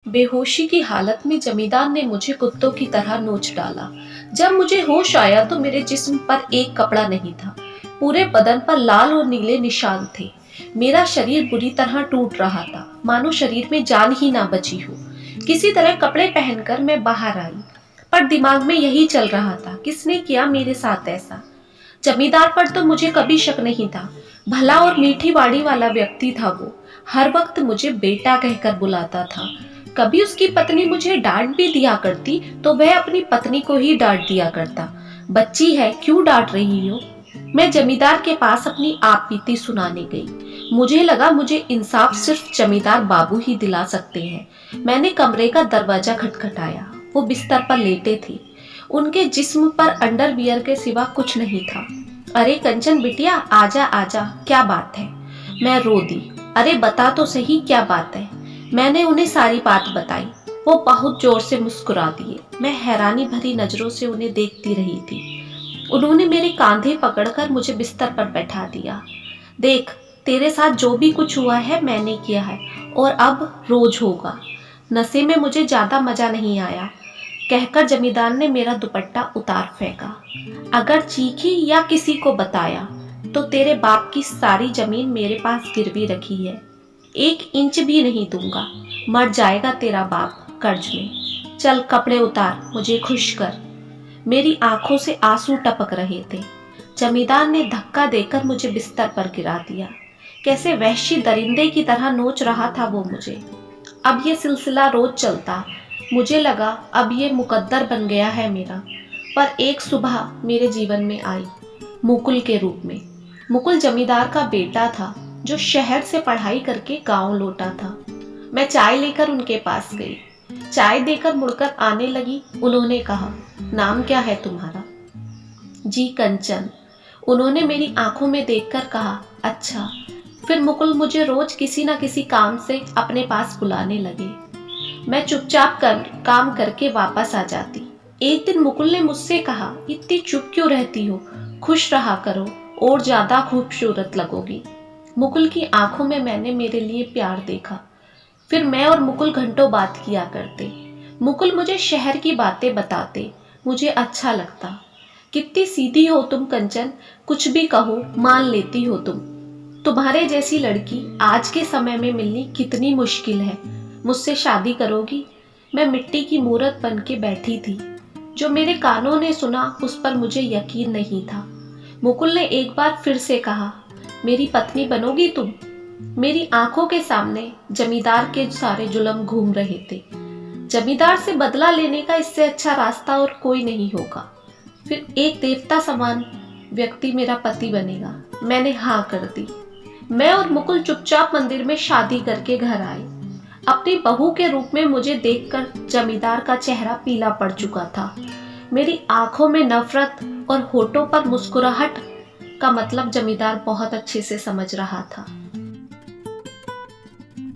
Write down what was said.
बेहोशी की हालत में जमींदार ने मुझे कुत्तों की तरह नोच डाला। जब मुझे होश आया तो मेरे जिस्म पर एक कपड़ा नहीं था। पूरे बदन पर लाल और नीले निशान थे। मेरा शरीर बुरी तरह टूट रहा था, मानो शरीर में जान ही ना बची हो। किसी तरह कपड़े पहनकर मैं बाहर आई, पर दिमाग में यही चल रहा था, किसने किया मेरे साथ ऐसा। जमींदार पर तो मुझे कभी शक नहीं था। भला और मीठी वाणी वाला व्यक्ति था वो। हर वक्त मुझे बेटा कहकर बुलाता था। कभी उसकी पत्नी मुझे डांट भी दिया करती तो वह अपनी पत्नी को ही डांट दिया करता। बच्ची है, क्यों डांट रही हो। मैं जमींदार के पास अपनी आप बीती सुनाने गई। मुझे लगा मुझे इंसाफ सिर्फ जमींदार बाबू ही दिला सकते हैं। मैंने कमरे का दरवाजा खटखटाया। वो बिस्तर पर लेटे थे। उनके जिस्म पर अंडरवियर के सिवा कुछ नहीं था। अरे कंचन बिटिया, आजा आजा, क्या बात है। मैं रो दी। अरे बता तो सही, क्या बात है। मैंने उन्हें सारी बात बताई। वो बहुत जोर से मुस्कुरा दिए। मैं हैरानी भरी नजरों से उन्हें देखती रही थी। उन्होंने मेरे कांधे पकड़कर मुझे बिस्तर पर बैठा दिया। देख, तेरे साथ जो भी कुछ हुआ है मैंने किया है, और अब रोज होगा। नशे में मुझे ज्यादा मजा नहीं आया, कहकर जमींदार ने मेरा दुपट्टा उतार फेंका। अगर चीखी या किसी को बताया तो तेरे बाप की सारी जमीन मेरे पास गिरवी रखी है, 1 इंच भी नहीं दूंगा। मर जाएगा तेरा बाप कर्ज में। चल कपड़े उतार, मुझे खुश कर। मेरी आंखों से आंसू टपक रहे थे। जमींदार ने धक्का देकर मुझे बिस्तर पर गिरा दिया। कैसे वहशी दरिंदे की तरह नोच रहा था वो मुझे। अब ये सिलसिला रोज चलता। मुझे लगा अब ये मुकद्दर बन गया है मेरा। पर एक सुबह मेरे जीवन में आई, मुकुल के रूप में। मुकुल जमींदार का बेटा था जो शहर से पढ़ाई करके गांव लौटा था। मैं चाय लेकर उनके पास गई। चाय देकर मुड़कर आने लगी। उन्होंने कहा, नाम क्या है तुम्हारा। जी कंचन। उन्होंने मेरी आंखों में देखकर कहा, अच्छा। फिर मुकुल मुझे रोज किसी न किसी काम से अपने पास बुलाने लगे। मैं चुपचाप काम करके वापस आ जाती। एक दिन मुकुल ने मुझसे कहा, इतनी चुप क्यों रहती हो, खुश रहा करो और ज्यादा खूबसूरत लगोगी। मुकुल की आंखों में मैंने मेरे लिए प्यार देखा। फिर मैं और मुकुल घंटों बात किया करते। मुकुल मुझे शहर की बातें बताते। मुझे अच्छा लगता। कितनी सीधी हो तुम कंचन, कुछ भी कहो मान लेती हो तुम। तुम्हारे जैसी लड़की आज के समय में मिलनी कितनी मुश्किल है। मुझसे शादी करोगी। मैं मिट्टी की मूरत बन के बैठी थी। जो मेरे कानों ने सुना उस पर मुझे यकीन नहीं था। मुकुल ने एक बार फिर से कहा, मेरी पत्नी बनोगी तुम। मेरी आंखों के सामने जमींदार के सारे जुल्म घूम रहे थे। जमींदार से बदला लेने का इससे अच्छा रास्ता और कोई नहीं होगा। फिर एक देवता समान व्यक्ति मेरा पति बनेगा। मैंने हाँ कर दी। मैं और मुकुल चुपचाप मंदिर में शादी करके घर आए। अपनी बहू के रूप में मुझे देखकर जमींदार का चेहरा पीला पड़ चुका था। मेरी आंखों में नफरत और होठों पर मुस्कुराहट का मतलब जमींदार बहुत अच्छे से समझ रहा था।